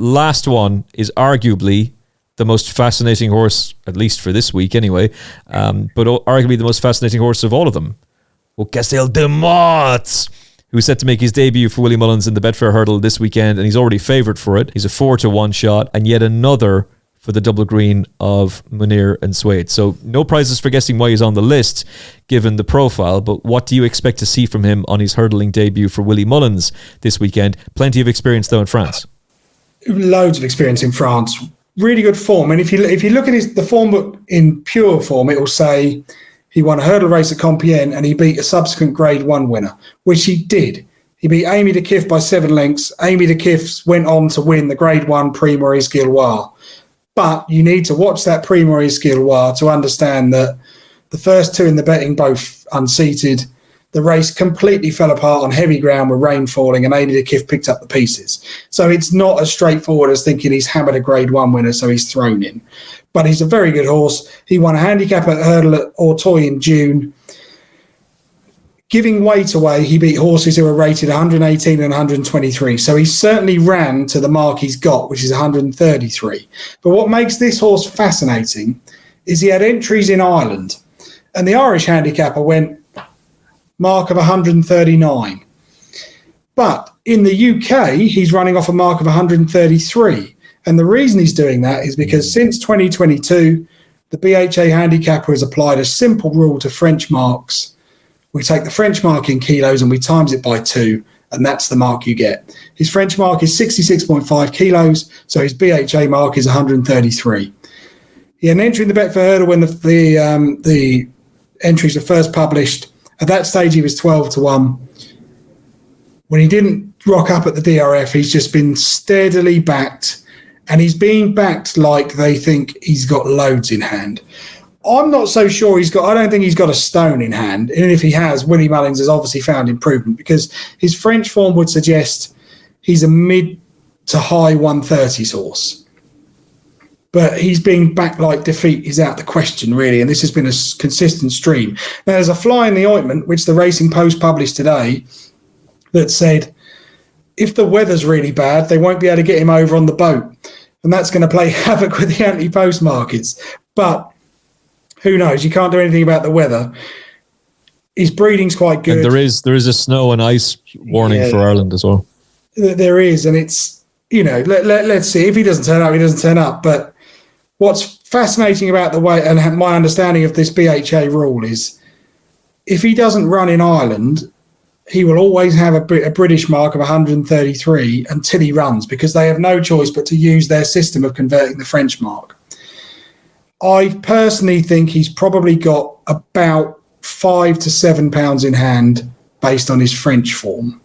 last one is arguably the most fascinating horse, at least for this week anyway, but arguably the most fascinating horse of all of them. Ocastle Des Mottes, who's set to make his debut for Willie Mullins in the Betfair Hurdle this weekend, and he's already favoured for it. He's a 4-1 shot, and yet another for the double green of Munir and Suede. So no prizes for guessing why he's on the list, given the profile, but what do you expect to see from him on his hurdling debut for Willie Mullins this weekend? Plenty of experience, though, in France. Loads of experience in France. Really good form. And if you look at the form book in pure form, it will say he won a hurdle race at Compiègne and he beat a subsequent Grade 1 winner, which he did. He beat Amy de Kiff by 7 lengths. Amy de Kiff went on to win the Grade 1 Prix Maurice Gilloise. But you need to watch that Prix Maurice Gilloise to understand that the first two in the betting both unseated. The race completely fell apart on heavy ground with rain falling, and Amy de Kiff picked up the pieces. So it's not as straightforward as thinking he's hammered a Grade 1 winner, so he's thrown in. But he's a very good horse. He won a handicap at Hurdle at Auteuil in June. Giving weight away, he beat horses who were rated 118 and 123. So he certainly ran to the mark he's got, which is 133. But what makes this horse fascinating is he had entries in Ireland. And the Irish handicapper went mark of 139. But in the UK, he's running off a mark of 133. And the reason he's doing that is because since 2022, the BHA handicapper has applied a simple rule to French marks. We take the French mark in kilos and we times it by 2, and that's the mark you get. His French mark is 66.5 kilos, so his BHA mark is 133. He had an entry in the Betfair Hurdle when the entries were first published. At that stage, he was 12-1. When he didn't rock up at the DRF, he's just been steadily backed, and he's being backed like they think he's got loads in hand. I'm not so sure I don't think he's got a stone in hand. And if he has, Willie Mullins has obviously found improvement, because his French form would suggest he's a mid to high 130s horse. But he's being backed like defeat is out the question, really. And this has been a consistent stream. Now, there's a fly in the ointment, which the Racing Post published today, that said, if the weather's really bad, they won't be able to get him over on the boat. And that's going to play havoc with the anti-post markets. But who knows? You can't do anything about the weather. His breeding's quite good. And there is a snow and ice warning for Ireland as well. There is, and it's, let's see. If he doesn't turn up, he doesn't turn up. But what's fascinating about the way, and my understanding of this BHA rule is, if he doesn't run in Ireland, he will always have a British mark of 133 until he runs, because they have no choice but to use their system of converting the French mark. I personally think he's probably got about 5 to 7 pounds in hand based on his French form.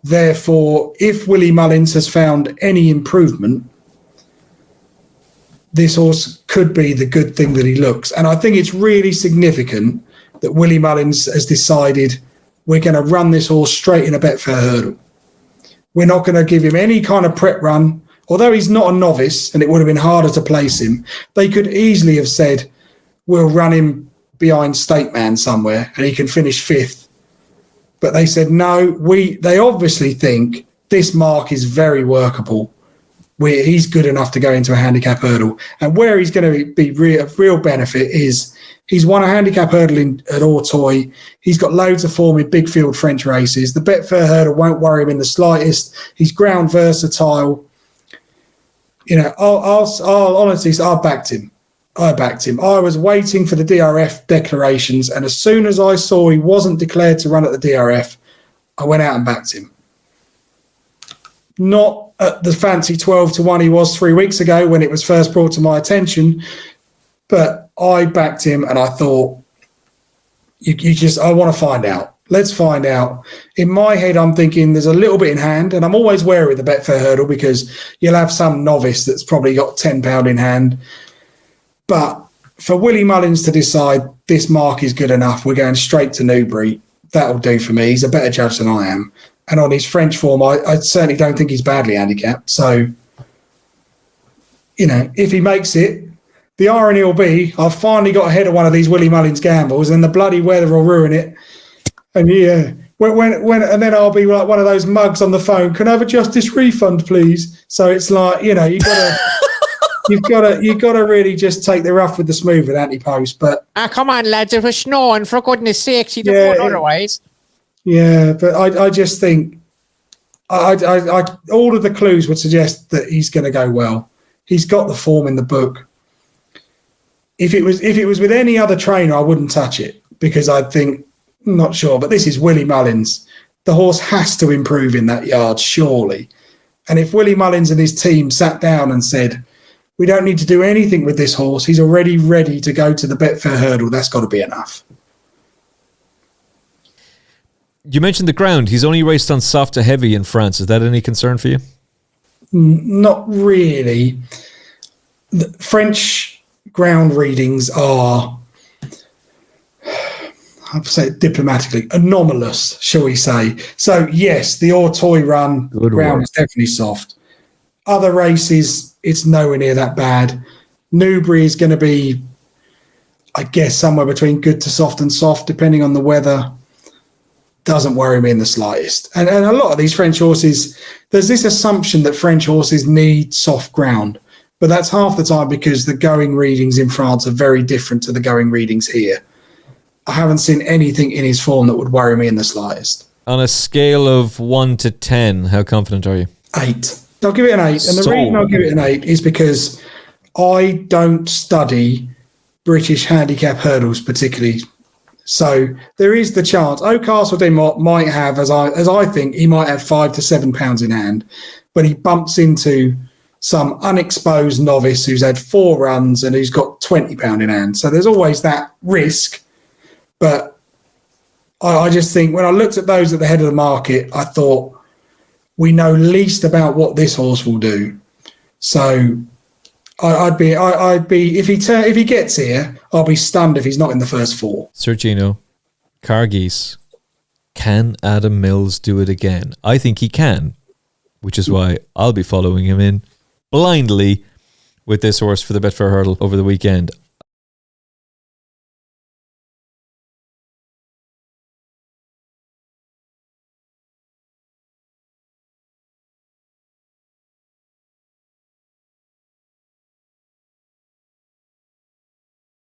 Therefore, if Willie Mullins has found any improvement, this horse could be the good thing that he looks. And I think it's really significant that Willie Mullins has decided we're going to run this horse straight in a Betfair Hurdle. We're not going to give him any kind of prep run. Although he's not a novice and it would have been harder to place him, they could easily have said, we'll run him behind State Man somewhere and he can finish 5th. But they said, no, they obviously think this mark is very workable. He's good enough to go into a handicap hurdle. And where he's going to be a real benefit is he's won a handicap hurdle at Auteuil. He's got loads of form in big field French races. The Betfair Hurdle won't worry him in the slightest. He's ground versatile. I'll honestly say I backed him. I was waiting for the DRF declarations, and as soon as I saw he wasn't declared to run at the DRF, I went out and backed him. Not at the fancy 12-1 he was 3 weeks ago when it was first brought to my attention, but I backed him, and I thought, I want to find out. Let's find out. In my head, I'm thinking there's a little bit in hand, and I'm always wary of the Betfair Hurdle because you'll have some novice that's probably got £10 in hand. But for Willie Mullins to decide this mark is good enough, we're going straight to Newbury, that'll do for me. He's a better judge than I am. And on his French form, I certainly don't think he's badly handicapped. So, if he makes it, the irony will be I've finally got ahead of one of these Willie Mullins gambles and the bloody weather will ruin it. And and then I'll be like one of those mugs on the phone. Can I have a justice refund, please? So it's like, you gotta. You've got to really just take the rough with the smooth with anti-post. But come on, lads, it was snowing, for goodness sakes, you'd have won otherwise. Yeah, but I just think I all of the clues would suggest that he's going to go well. He's got the form in the book. If it was with any other trainer, I wouldn't touch it because I'd think, not sure. But this is Willie Mullins. The horse has to improve in that yard, surely. And if Willie Mullins and his team sat down and said, we don't need to do anything with this horse, he's already ready to go to the Betfair Hurdle, that's got to be enough. You mentioned the ground. He's only raced on soft to heavy in France. Is that any concern for you? Not really. The French ground readings are, I'll say it diplomatically, anomalous, shall we say. So, yes, the Auteuil run, ground is definitely soft. Other races, it's nowhere near that bad. Newbury is going to be, I guess, somewhere between good to soft and soft, depending on the weather. Doesn't worry me in the slightest. And a lot of these French horses, there's this assumption that French horses need soft ground, but that's half the time because the going readings in France are very different to the going readings here. I haven't seen anything in his form that would worry me in the slightest. On a scale of 1 to 10, how confident are you? 8. I'll give it an 8. And the reason I'll give it an 8 is because I don't study British handicap hurdles particularly. So there is the chance Ocastle Des Mottes might have, as I think, he might have £5 to £7 in hand, but he bumps into some unexposed novice who's had 4 runs and who's got £20 in hand. So there's always that risk. But I just think when I looked at those at the head of the market, I thought, we know least about what this horse will do. So I'd be if he gets here, I'll be stunned if he's not in the first 4. Sir Gino, Cargeese, can Adam Mills do it again? I think he can, which is why I'll be following him in blindly with this horse for the Betfair Hurdle over the weekend.